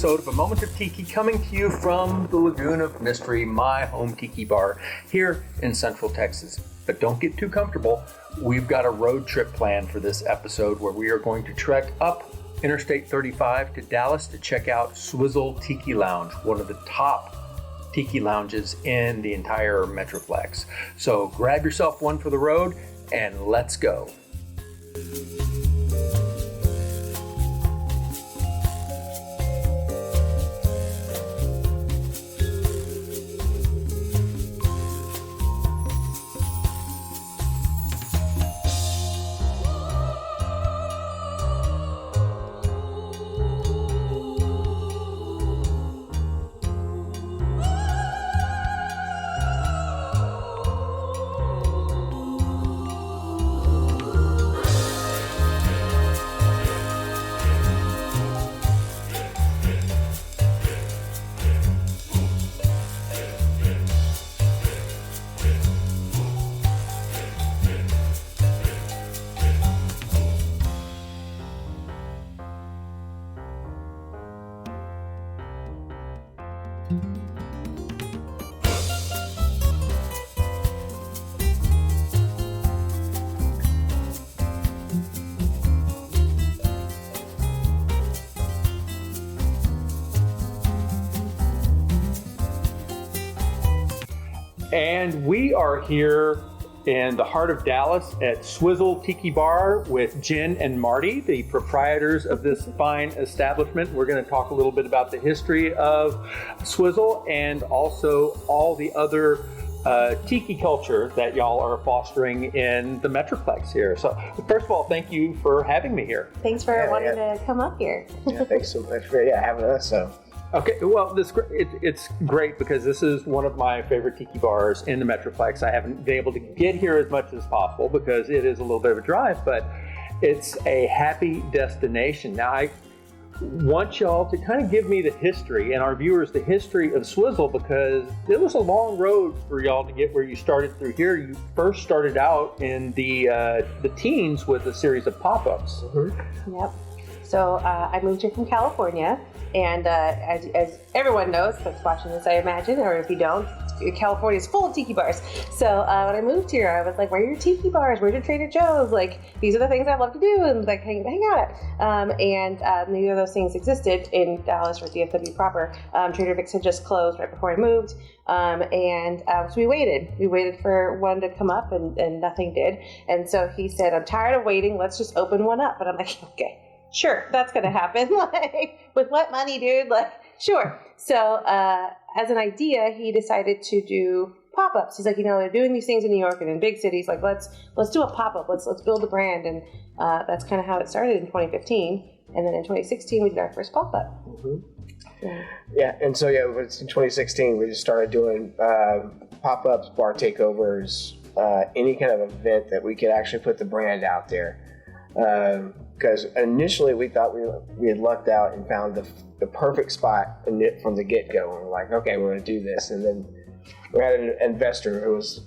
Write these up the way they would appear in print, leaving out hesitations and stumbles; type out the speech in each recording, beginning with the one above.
episode of A Moment of Tiki, coming to you from the Lagoon of Mystery, my home tiki bar here in Central Texas. But don't get too comfortable. We've got a road trip planned for this episode where we are going to trek up Interstate 35 to Dallas to check out Swizzle Tiki Lounge, one of the top tiki lounges in the entire Metroplex. So grab yourself one for the road and let's go. And we are here in the heart of Dallas at Swizzle Tiki Bar with Jen and Marty, the proprietors of this fine establishment. We're going to talk a little bit about the history of Swizzle and also all the other tiki culture that y'all are fostering in the Metroplex here. So first of all, thank you for having me here. Thanks for wanting to come up here. Yeah, thanks so much for having us. So. Okay, well, it's great because this is one of my favorite tiki bars in the Metroplex. I haven't been able to get here as much as possible because it is a little bit of a drive, but it's a happy destination. Now, I want y'all to kind of give me the history and our viewers the history of Swizzle because it was a long road for y'all to get where you started through here. You first started out in the teens with a series of pop-ups. Mm-hmm. Yep. So I moved here from California. And as everyone knows that's watching this, I imagine, or if you don't, California is full of tiki bars. So when I moved here, I was like, where are your tiki bars? Where's your Trader Joe's? Like, these are the things I love to do and like hang out at. And neither of those things existed in Dallas or DFW proper. Trader Vic's had just closed right before I moved. So we waited. We waited for one to come up and nothing did. And so he said, I'm tired of waiting. Let's just open one up. And I'm like, okay. Sure, that's going to happen. Like, with what money, dude? Like, sure. So, as an idea, he decided to do pop-ups. He's like, they're doing these things in New York and in big cities. Like, let's do a pop-up. Let's build a brand. And that's kind of how it started in 2015. And then in 2016, we did our first pop-up. Mm-hmm. Yeah, and so it's in 2016 we just started doing pop-ups, bar takeovers, any kind of event that we could actually put the brand out there. Because initially we thought we had lucked out and found the perfect spot from the get-go. And we're like, okay, we're going to do this. And then we had an investor who was,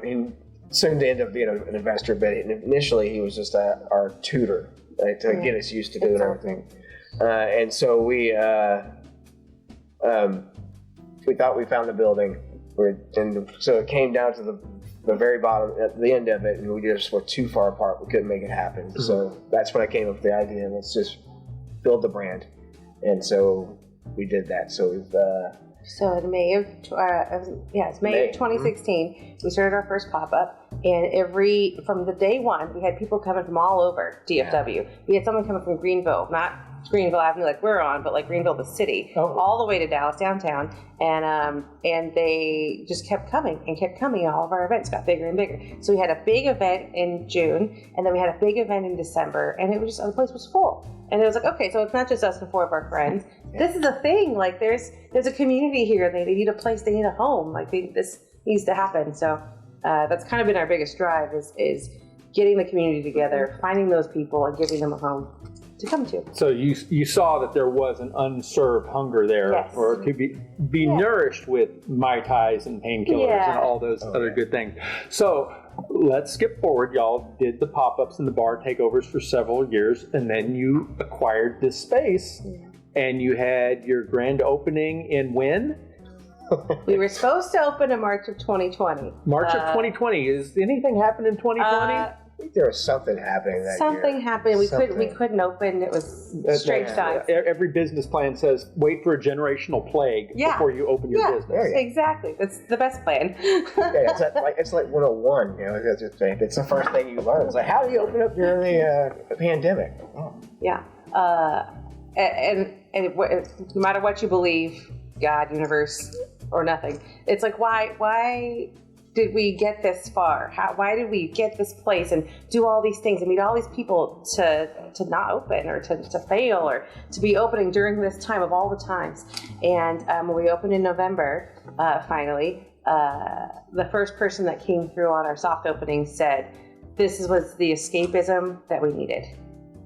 he soon to end up being an investor, but initially he was just our tutor to get us used to doing everything. And so we thought we found the building. So it came down to the very bottom, at the end of it, and we just were too far apart. We couldn't make it happen. Mm-hmm. So that's when I came up with the idea, let's just build the brand. And so we did that. So we've... So in May of 2016, we started our first pop-up, and from the day one, we had people coming from all over DFW. Yeah. We had someone coming from Greenville, not Greenville Avenue like we're on, but like Greenville, the city, all the way to Dallas downtown, and they just kept coming. All of our events got bigger and bigger. So we had a big event in June, and then we had a big event in December, and it was just the place was full. And it was like, okay, so it's not just us and four of our friends. Yeah. This is a thing. Like there's a community here. They need a place. They need a home. Like this needs to happen. So that's kind of been our biggest drive is getting the community together, finding those people, and giving them a home to come to. So you saw that there was an unserved hunger there, yes, or to be nourished with Mai Tais and painkillers and all those other good things. So let's skip forward. Y'all did the pop-ups and the bar takeovers for several years, and then you acquired this space and you had your grand opening in when? We were supposed to open in March of 2020. March of 2020. Is anything happened in 2020? I think there was something happening that year. Something happened. We couldn't open. It was strange times. Every business plan says wait for a generational plague before you open your business. Exactly. That's the best plan. It's like 101. You know, it's the first thing you learn. It's like, how do you open up during the pandemic? Oh. Yeah. And no matter what you believe, God, universe, or nothing, it's like, why did we get this far? Why did we get this place and do all these things and meet all these people to not open or to fail or to be opening during this time of all the times? And when we opened in November, finally, the first person that came through on our soft opening said, "This was the escapism that we needed.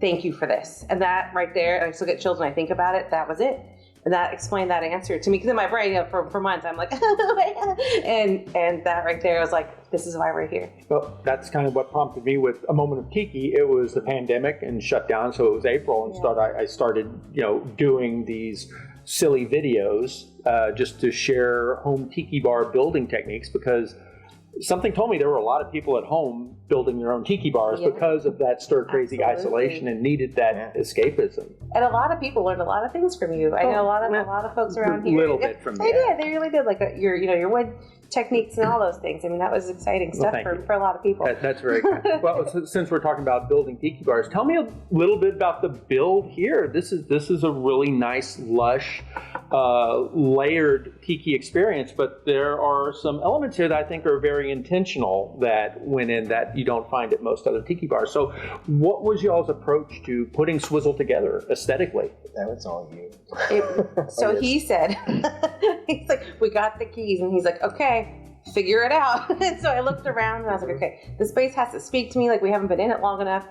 Thank you for this." And that right there, I still get chills when I think about it. That was it. And that explained that answer to me, because in my brain, for months, I'm like, and that right there was like, this is why we're here. Well, that's kind of what prompted me with A Moment of Tiki. It was the pandemic and shut down, so it was April, and I started, doing these silly videos just to share home tiki bar building techniques, because something told me there were a lot of people at home building their own tiki bars because of that stir-crazy isolation and needed that escapism. And a lot of people learned a lot of things from you. I know a lot of folks around here. A little bit from you. They really did. Like your wood techniques and all those things. I mean, that was exciting stuff for a lot of people. That's very kind. Well, since we're talking about building tiki bars, tell me a little bit about the build here. This is a really nice, lush, layered tiki experience, but there are some elements here that I think are very intentional that went in that you don't find at most other tiki bars. So what was y'all's approach to putting Swizzle together aesthetically? That was all you. He said, he's like, we got the keys, and he's like, okay, figure it out. And so I looked around and I was like, okay, the space has to speak to me, like we haven't been in it long enough.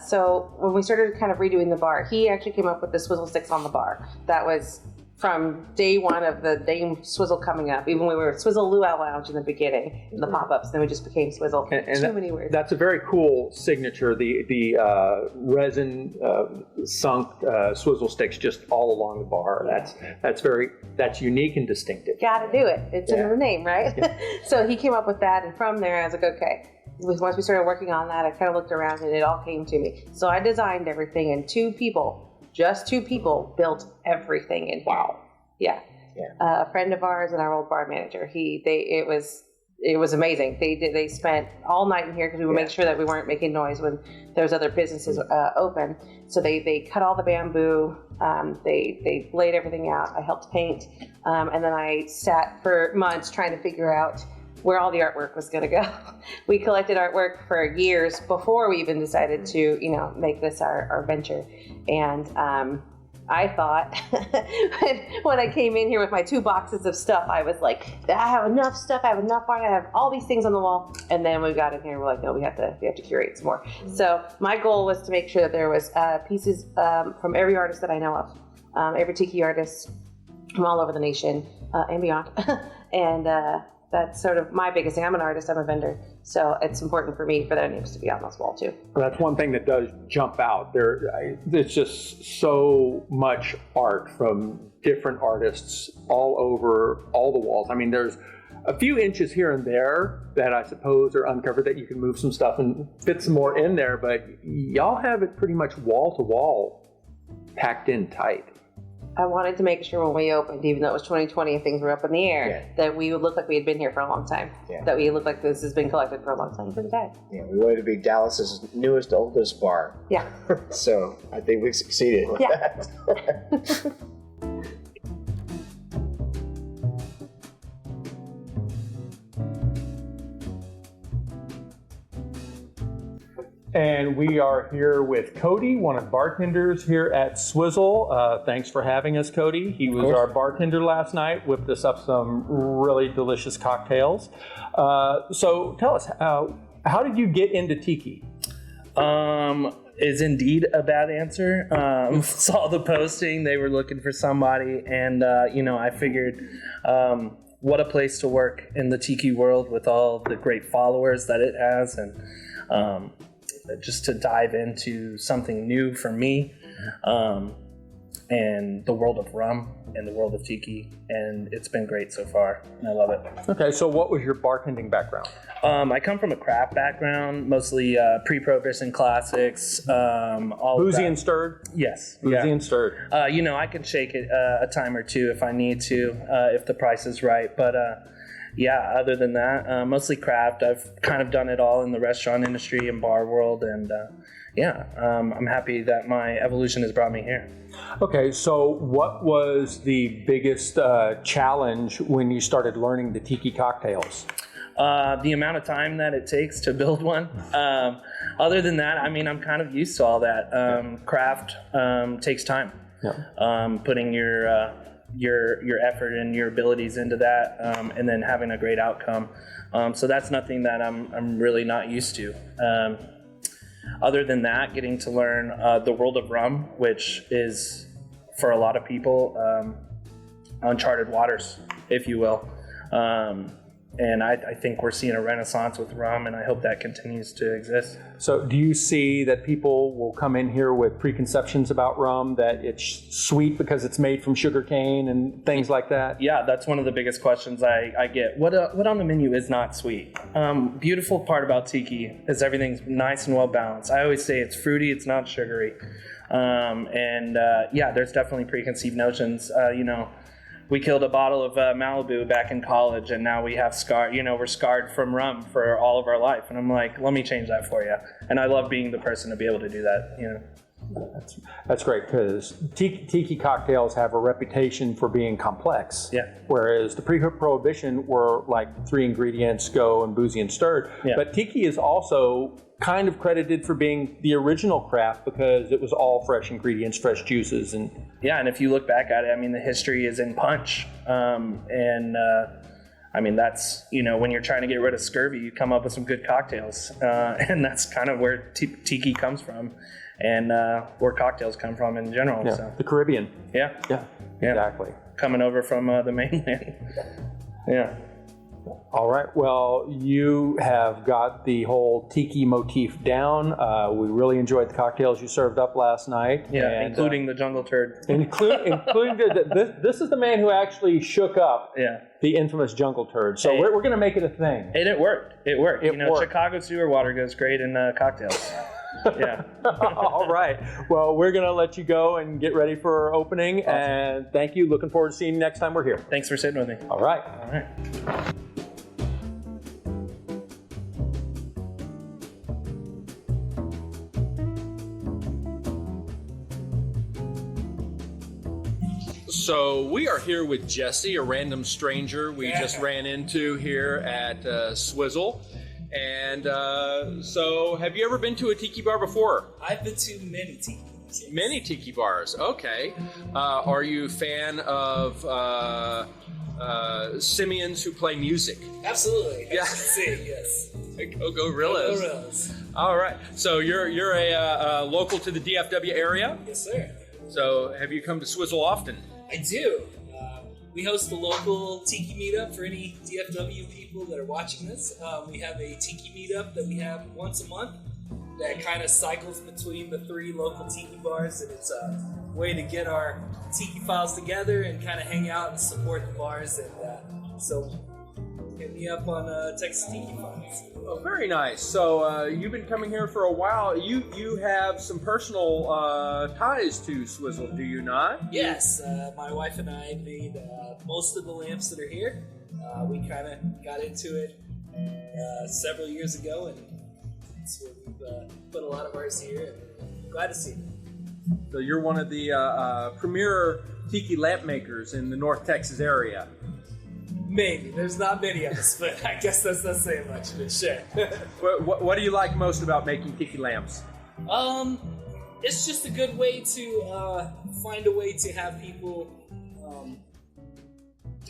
So when we started kind of redoing the bar, he actually came up with the swizzle sticks on the bar. That was from day one of the name Swizzle coming up. Even when we were Swizzle Luau Lounge in the beginning, the pop-ups, then we just became Swizzle. And too many words. That's a very cool signature, the resin sunk Swizzle sticks just all along the bar. That's unique and distinctive. Gotta do it. It's in the name, right? Yeah. So he came up with that, and from there I was like, okay. Once we started working on that, I kind of looked around and it all came to me. So I designed everything, and just two people built everything in here. Wow. Yeah. A friend of ours and our old bar manager. It was amazing. They spent all night in here because we would make sure that we weren't making noise when there was other businesses open. So they cut all the bamboo. They laid everything out. I helped paint, and then I sat for months trying to figure out where all the artwork was going to go. We collected artwork for years before we even decided to, make this our venture. And I thought when I came in here with my 2 boxes of stuff, I was like, I have enough stuff, I have enough art, I have all these things on the wall. And then we got in here and we're like, no, we have to curate some more. Mm-hmm. So my goal was to make sure that there was pieces from every artist that I know of, every tiki artist from all over the nation and beyond. And that's sort of my biggest thing. I'm an artist, I'm a vendor, so it's important for me for their names to be on this wall too. Well, that's one thing that does jump out. There's just so much art from different artists all over all the walls. I mean, there's a few inches here and there that I suppose are uncovered that you can move some stuff and fit some more in there, but y'all have it pretty much wall to wall packed in tight. I wanted to make sure when we opened, even though it was 2020 and things were up in the air, that we would look like we had been here for a long time. Yeah. That we look like this has been collected for a long time for the day. Yeah, we wanted to be Dallas's newest, oldest bar. Yeah. So I think we succeeded with that. And we are here with Cody, one of the bartenders here at Swizzle. Thanks for having us, Cody. He was our bartender last night, whipped us up some really delicious cocktails. So tell us, how did you get into tiki? Is indeed a bad answer. Saw the posting, they were looking for somebody, and I figured what a place to work in the tiki world with all the great followers that it has, and just to dive into something new for me. and the world of rum and the world of tiki, and it's been great so far, and I love it. Okay, so what was your bartending background? I come from a craft background, mostly pre-prohibition classics, all Boozy of that. and stirred? Yes. Boozy and stirred. I can shake it a time or two if I need to, if the price is right. But other than that, mostly craft. I've kind of done it all in the restaurant industry and bar world, and I'm happy that my evolution has brought me here. Okay, so what was the biggest challenge when you started learning the tiki cocktails? The amount of time that it takes to build one. Other than that, I mean, I'm kind of used to all that. Craft takes time. Yeah. Putting your effort and your abilities into that, and then having a great outcome. So that's nothing that I'm really not used to. Other than that, getting to learn the world of rum, which is, for a lot of people, uncharted waters, if you will. And I think we're seeing a renaissance with rum, and I hope that continues to exist. So do you see that people will come in here with preconceptions about rum, that it's sweet because it's made from sugar cane and things like that? Yeah, that's one of the biggest questions I get. What on the menu is not sweet? Beautiful part about tiki is everything's nice and well balanced. I always say it's fruity, it's not sugary. There's definitely preconceived notions. We killed a bottle of Malibu back in college, and now we have we're scarred from rum for all of our life. And I'm like, let me change that for you. And I love being the person to be able to do that, That's great, because tiki cocktails have a reputation for being complex. Yeah. Whereas the pre-prohibition were like 3 ingredients, go and boozy and stirred. Yeah. But tiki is also kind of credited for being the original craft because it was all fresh ingredients, fresh juices, and and if you look back at it, I mean, the history is in punch, that's when you're trying to get rid of scurvy, you come up with some good cocktails, and that's kind of where tiki comes from, and where cocktails come from in general. yeah, So. the Caribbean. Yeah, Exactly. Coming over from the mainland. Yeah. All right. Well, you have got the whole tiki motif down. We really enjoyed the cocktails you served up last night. Yeah, including the jungle turd. Including this is the man who actually shook up the infamous jungle turd. So we're going to make it a thing. And it worked. It worked. Worked. Chicago sewer water goes great in cocktails. Yeah. All right. Well, we're going to let you go and get ready for opening. Awesome. And thank you. Looking forward to seeing you next time we're here. Thanks for sitting with me. All right. All right. So we are here with Jesse, a random stranger we just ran into here at Swizzle. And so have you ever been to a tiki bar before? I've been to many tiki bars. Yes. Many tiki bars, okay. Are you a fan of simians who play music? Absolutely. Yeah. Yes. Go Gorillas. Gorillas. All right. So you're a local to the DFW area? Yes, sir. So have you come to Swizzle often? I do. We host a local tiki meetup for any DFW people that are watching this. We have a tiki meetup that we have once a month that kind of cycles between the 3 local tiki bars, and it's a way to get our tiki files together and kind of hang out and support the bars. And so hit me up on Texas Tiki Files. Oh, very nice. So you've been coming here for a while. You have some personal ties to Swizzle, do you not? Yes, my wife and I made most of the lamps that are here. We kind of got into it several years ago, and that's where we've put a lot of ours here. And glad to see it. So you're one of the premier tiki lamp makers in the North Texas area. Maybe. There's not many of us, but I guess that's not saying much, but sure. What do you like most about making tiki lamps? It's just a good way to find a way to have people.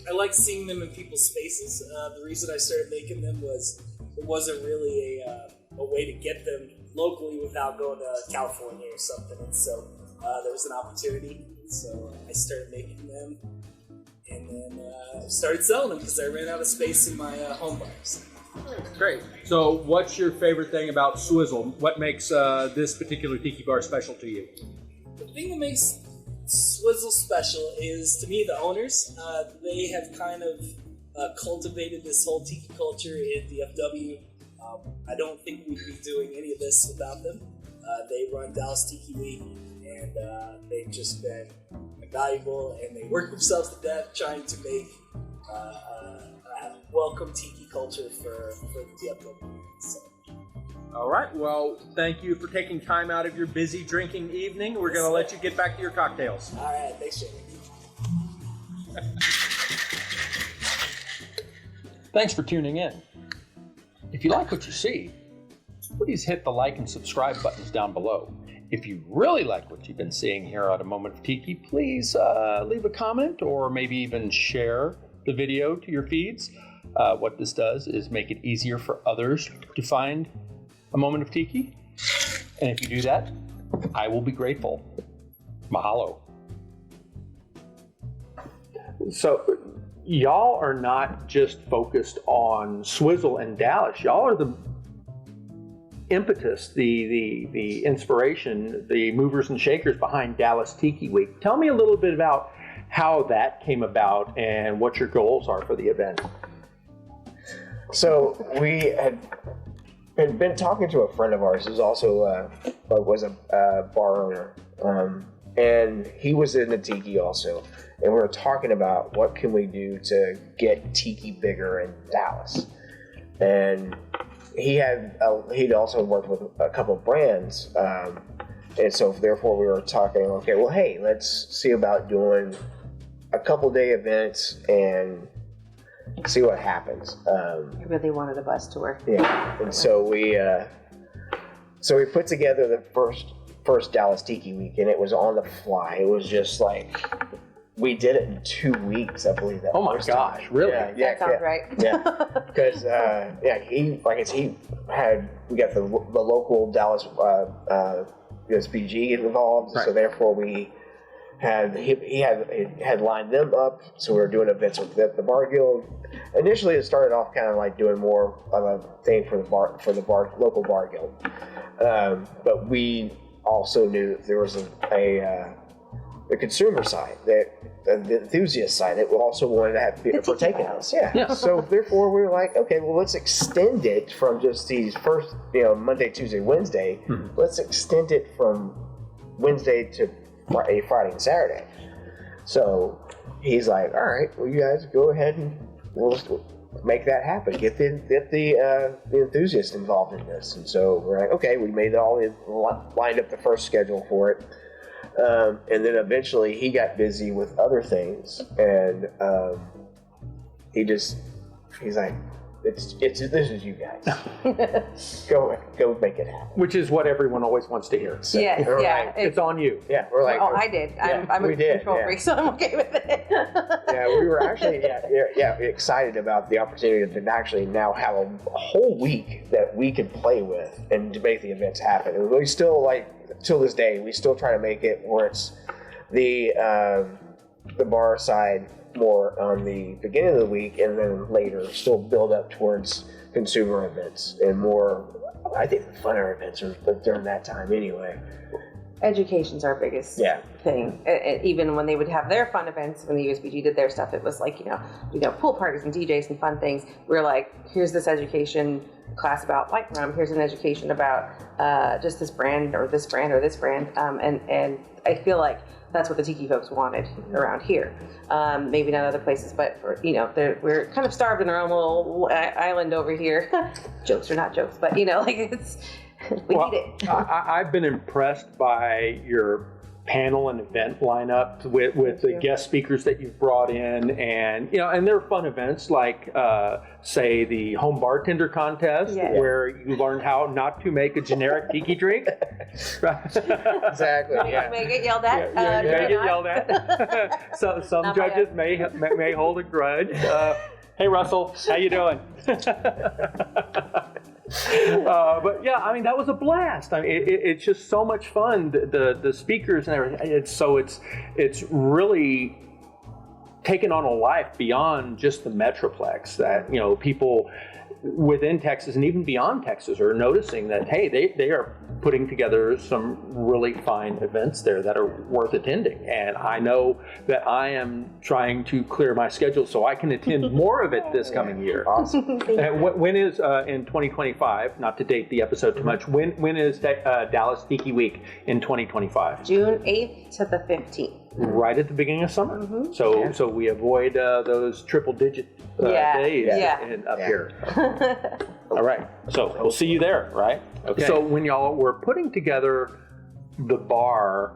I like seeing them in people's faces. The reason I started making them was it wasn't really a way to get them locally without going to California or something. And so there was an opportunity. So I started making them. And then started selling them because I ran out of space in my home bars. Great. So what's your favorite thing about Swizzle? What makes this particular tiki bar special to you? The thing that makes Swizzle special is, to me, the owners. They have kind of cultivated this whole tiki culture in DFW. I don't think we'd be doing any of this without them. They run Dallas Tiki Week, and they've just been valuable, and they work themselves to death trying to make welcome tiki culture for the DFW. So. All right. Well, thank you for taking time out of your busy drinking evening. We're going to let you get back to your cocktails. All right. Thanks, Jamie. Thanks for tuning in. If you like what you see, please hit the like and subscribe buttons down below. If you really like what you've been seeing here at A Moment of Tiki, please leave a comment or maybe even share the video to your feeds. What this does is make it easier for others to find A Moment of Tiki. And if you do that, I will be grateful. Mahalo. So, y'all are not just focused on Swizzle and Dallas. Y'all are the impetus, the inspiration, the movers and shakers behind Dallas Tiki Week. Tell me a little bit about how that came about and what your goals are for the event. So we had been talking to a friend of ours who's also was a bar owner, and he was in the tiki also, and we were talking about what can we do to get tiki bigger in Dallas. And he'd also worked with a couple of brands, and so therefore we were talking, okay, well, hey, let's see about doing a couple day events and see what happens. I really wanted a bus tour. Yeah, and so we put together the first Dallas Tiki Week, and it was on the fly. It was just like we did it in 2 weeks, I believe. Oh my gosh, really? Yeah, That sounds right. Yeah, because we got the local Dallas USBG involved, right. So therefore he had lined them up. So we were doing events with the Bar Guild. Initially, it started off kind of like doing more of a thing for the local Bar Guild, but we also knew that there was the consumer side, the enthusiast side, that we also wanted to have people partake in this. Yeah. So therefore, we were like, okay, well, let's extend it from just these first, Monday, Tuesday, Wednesday. Mm-hmm. Let's extend it from Wednesday to Friday and Saturday. So he's like, all right, well, you guys go ahead and we'll make that happen. Get the enthusiasts involved in this. And so we're like, okay, we made lined up the first schedule for it. And then eventually he got busy with other things, and he's like, this is you guys. Go make it happen. Which is what everyone always wants to hear. So, yeah. It's on you. Yeah, we're like, I did. I'm a control freak, so I'm okay with it. Yeah, we were actually excited about the opportunity to actually now have a whole week that we could play with and to make the events happen. And we still, till this day, we still try to make it where it's the bar side more on the beginning of the week, and then later still build up towards consumer events and more, I think, the funner events are during that time anyway. Education's our biggest thing. Even when they would have their fun events, when the USBG did their stuff, it was like, pool parties and DJs and fun things. We're like, here's this education class about white rum, here's an education about just this brand or this brand or this brand. And I feel like that's what the tiki folks wanted around here. Maybe not other places, but we're kind of starved in our own little island over here. Jokes are not jokes, but we need it. I've been impressed by your panel and event lineup with the guest speakers that you've brought in, and they're fun events like say the home bartender contest, where you learn how not to make a generic tiki drink. Exactly. You may get yelled at. You may get yelled at. So some not judges may hold a grudge. Hey Russell, how you doing? But that was a blast. It's just so much fun. The speakers and everything. It's really taken on a life beyond just the Metroplex. That people within Texas and even beyond Texas are noticing that, hey, they are putting together some really fine events there that are worth attending. And I know that I am trying to clear my schedule so I can attend more of it this coming year. Awesome. And when is in 2025? Not to date the episode too much. When is Dallas Tiki Week in 2025? June 8th to the 15th. Right at the beginning of summer. So we avoid those triple-digit days up here. All right. So we'll see you there, right? Okay. So when y'all were putting together the bar,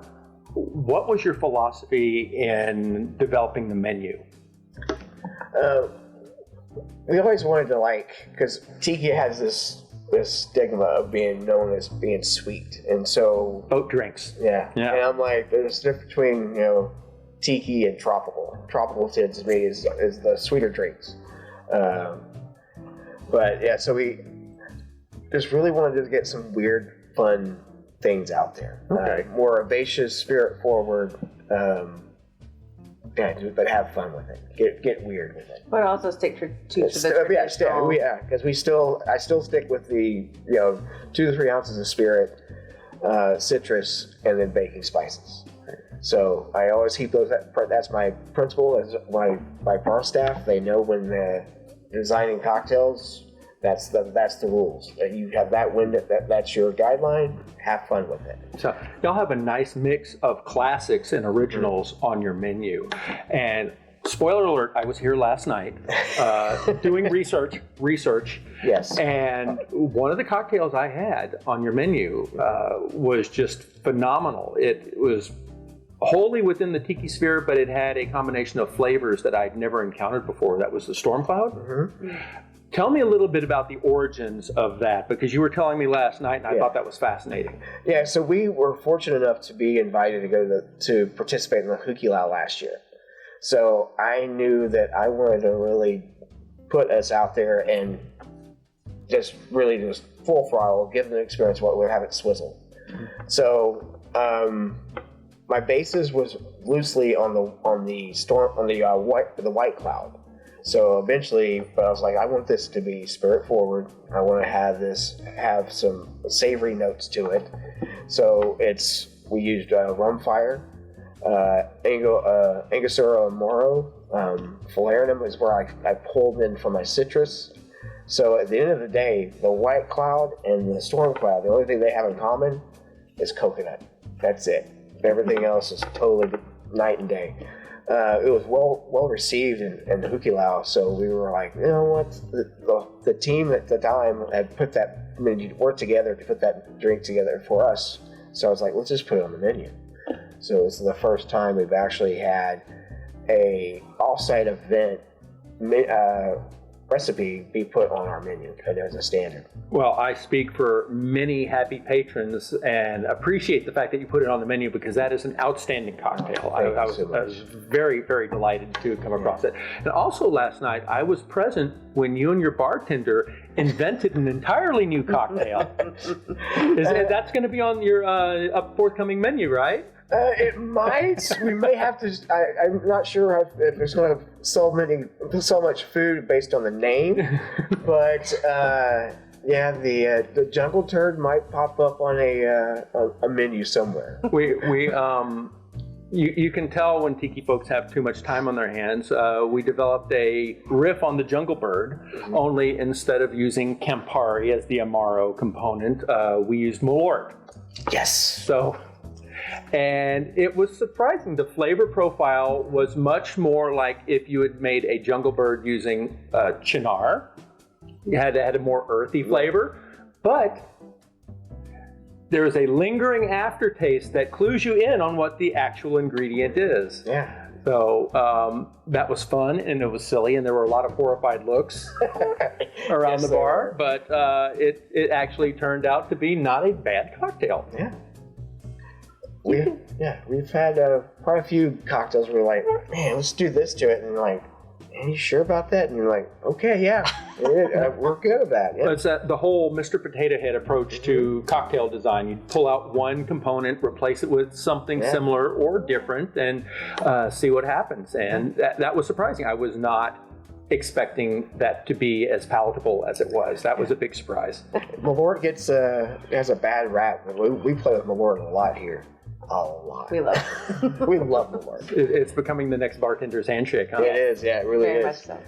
what was your philosophy in developing the menu? We always wanted to because Tiki has this stigma of being known as being sweet, and so boat drinks. Yeah. And I'm like, there's a difference between Tiki and tropical. Tropical to me is the sweeter drinks. But yeah, so we just really wanted to get some weird, fun things out there. Okay. More audacious, spirit forward. But have fun with it. Get weird with it. But also stick to the traditional. Because I still stick with the 2 to 3 ounces of spirit, citrus, and then baking spices. So I always keep those. That's my principle. As my bar staff, they know when they're designing cocktails. That's the rules. You have that window. That's your guideline. Have fun with it. So y'all have a nice mix of classics and originals on your menu. And spoiler alert, I was here last night doing research. Yes. And one of the cocktails I had on your menu was just phenomenal. It was wholly within the Tiki sphere, but it had a combination of flavors that I'd never encountered before. That was the Storm Cloud. Mm-hmm. Tell me a little bit about the origins of that, because you were telling me last night, and I thought that was fascinating. Yeah, so we were fortunate enough to be invited to go to participate in the Hukilau last year. So I knew that I wanted to really put us out there and just full throttle, give them an experience what we have at Swizzle. So my basis was loosely on the white cloud. So eventually, but I was like, I want this to be spirit forward. I want to have some savory notes to it. So we used rum fire, Angostura Amaro, Falernum is where I pulled in from my citrus. So at the end of the day, the white cloud and the storm cloud, the only thing they have in common is coconut. That's it. Everything else is totally night and day. It was well received in the Hukilau, so we were like, you know what? The team at the time had worked together to put that drink together for us. So I was like, let's just put it on the menu. So this is the first time we've actually had a off-site event recipe be put on our menu, and as a standard. Well, I speak for many happy patrons and appreciate the fact that you put it on the menu, because that is an outstanding cocktail. I was very, very delighted to come across it. And also last night, I was present when you and your bartender invented an entirely new cocktail. That's going to be on your forthcoming menu, right? It might. We may have to. I'm not sure if there's going to so much food based on the name, but the jungle turd might pop up on a menu somewhere. You can tell when Tiki folks have too much time on their hands. We developed a riff on the jungle bird, only instead of using Campari as the Amaro component, we used Malort. Yes. And it was surprising. The flavor profile was much more like if you had made a jungle bird using Chinar. It had a more earthy flavor, but there is a lingering aftertaste that clues you in on what the actual ingredient is. Yeah. So that was fun, and it was silly, and there were a lot of horrified looks around the bar, but it actually turned out to be not a bad cocktail. Yeah. We've had quite a few cocktails where we're like, man, let's do this to it, and you're like, are you sure about that? And you're like, okay, we're good at that. Yeah. It's the whole Mr. Potato Head approach to cocktail design. You pull out one component, replace it with something similar or different, and see what happens. And that was surprising. I was not expecting that to be as palatable as it was. That was a big surprise. Malort has a bad rap. We play with Malort a lot here. A lot. We love it. We love Malort. It's becoming the next bartender's handshake, huh? It is, yeah, it really Very is. much so.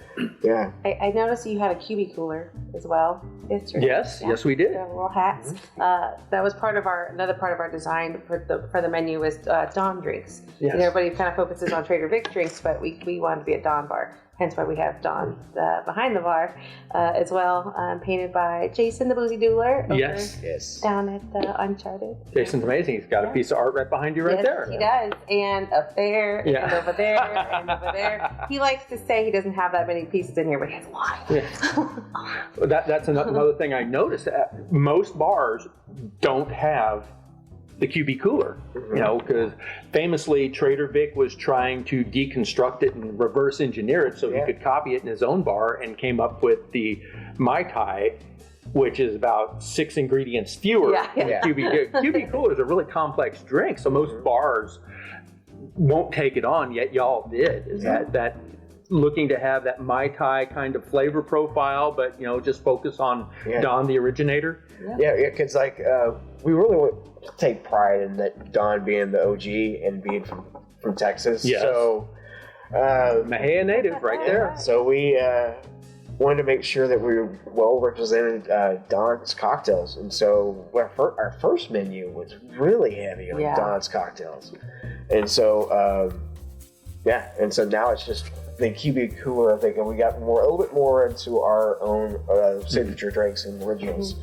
Yeah. I noticed you had a QB cooler as well. Yes, yes, we did. The little hats. That was another part of our design for the menu was Don drinks. Yes. And everybody kind of focuses on Trader Vic's drinks, but we wanted to be a Don bar. Hence why we have Don behind the bar as well, painted by Jason the Boozy Doodler. Yes. Down at Uncharted. Jason's amazing. He's got a piece of art right behind you right there. He does. And up there, and over there, and over there. He likes to say he doesn't have that many pieces in here, but he has a lot. Yeah. That's another thing I noticed. Most bars don't have the QB cooler, because famously Trader Vic was trying to deconstruct it and reverse engineer it so he could copy it in his own bar, and came up with the Mai Tai, which is about 6 ingredients fewer than QB. QB cooler is a really complex drink, so most bars won't take it on, yet y'all did. Is that looking to have that Mai Tai kind of flavor profile, but just focus on Don the originator? Yeah, because we really want to take pride in that Don being the OG and being from Texas. Yes. So Mahia native right there. So we wanted to make sure that we were well represented Don's cocktails, and so our first menu was really heavy on Don's cocktails, and so and so now it's just the QB cooler, I think, and we got a little bit more into our own signature drinks and originals,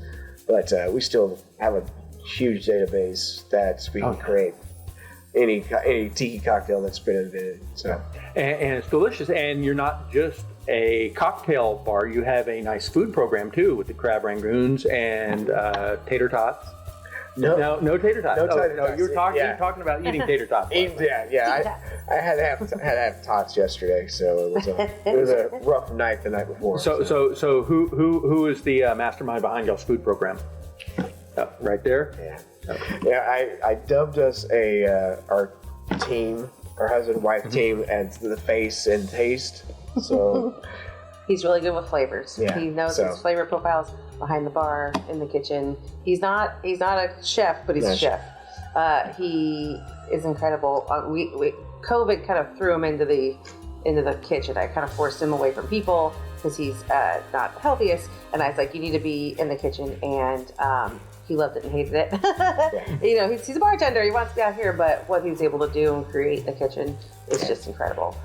but we still have a huge database that we can create any tiki cocktail that's been invented. So and it's delicious. And you're not just a cocktail bar; you have a nice food program too, with the crab rangoons and tater tots. No tater tots. No, you were talking about eating tater tots. I had to have tots yesterday, so it was a rough night the night before. So who is the mastermind behind y'all's food program? Right there. I dubbed us our team, our husband and wife team, as the face and taste. So he's really good with flavors. Yeah, he knows his flavor profiles behind the bar, in the kitchen. He's not a chef, but he's a chef. He is incredible. COVID kind of threw him into the kitchen. I kind of forced him away from people because he's not the healthiest. And I was like, you need to be in the kitchen. And he loved it and hated it. He's a bartender. He wants to be out here, but what he was able to do and create in the kitchen is just incredible.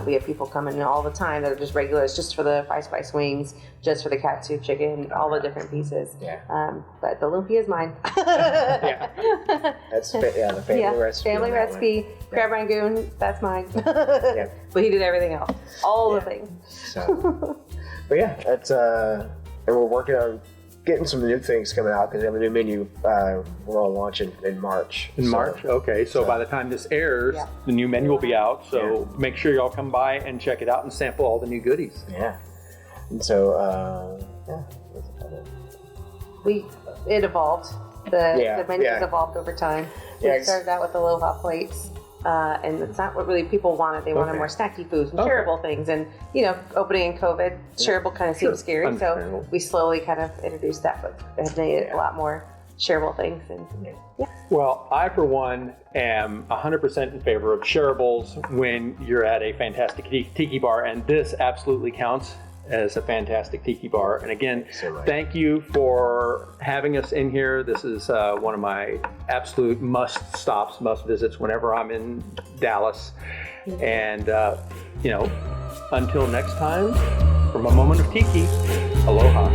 We have people coming in all the time that are just regulars, just for the 5 spice wings, just for the katsu chicken, all the different pieces. But the lumpia is mine. That's the family recipe. Family recipe. Crab rangoon, that's mine. But he did everything else, all the things. So, but that's and we're working on getting some new things coming out because we have a new menu we're all launching in March. March? Okay, so by the time this airs, the new menu will be out. So make sure y'all come by and check it out and sample all the new goodies. Yeah. And so, it evolved. The menu has evolved over time. We started out with the aloha plates. And it's not what really people wanted. They wanted more snacky foods and shareable things. And, opening in COVID, shareable kind of seemed scary. So we slowly kind of introduced that, but have made it a lot more shareable things. And Well, I, for one, am 100% in favor of shareables when you're at a fantastic tiki bar. And this absolutely counts as a fantastic tiki bar. And again, thank you for having us in here. This is one of my absolute must visits whenever I'm in Dallas. And, until next time, from a moment of tiki, aloha.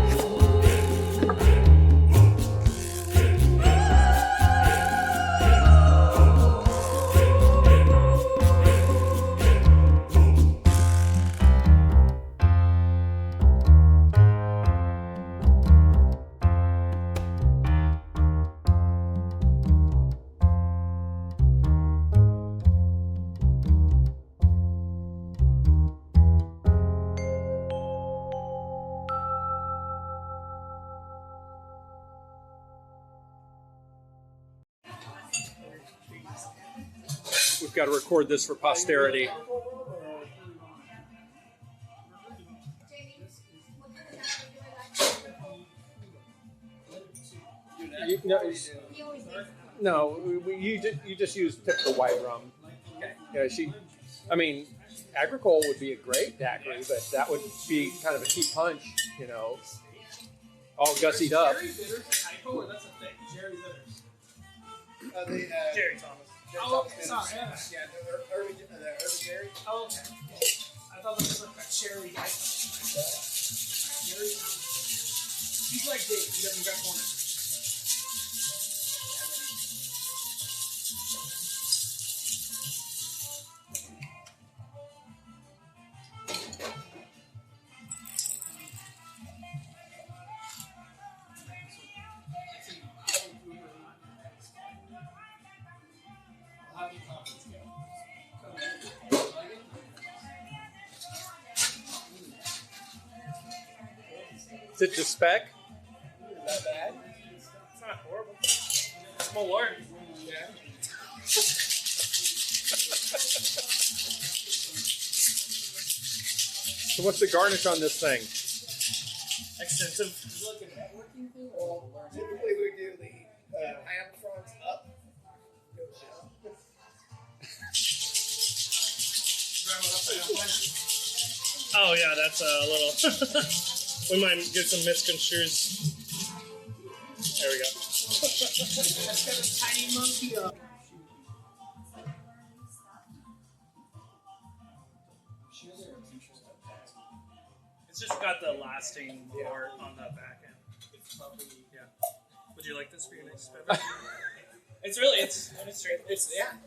We've got to record this for posterity. you just use typical white rum. Okay. I mean, agricole would be a great daiquiri, but that would be kind of a cheap punch, all gussied up. Jerry bitters a typo, or that's a thing? Jerry bitters. Jerry Thomas. Oh, sorry. Yeah, the urban Jerry. Oh, okay. I thought that was like a cherry typo. Jerry Thomas. He's like Dave. He doesn't got corners. Is it just spec? Not bad. It's not horrible. It's more work. Yeah. So what's the garnish on this thing? Extensive. Typically we do the ham fronts up. Goes down. Oh yeah, that's a little. We might get some misconstrues. There we go. That's got a tiny monkey up. It's just got the lasting part on the back end. It's probably, yeah. Would you like this for your next beverage? It's really, it's yeah.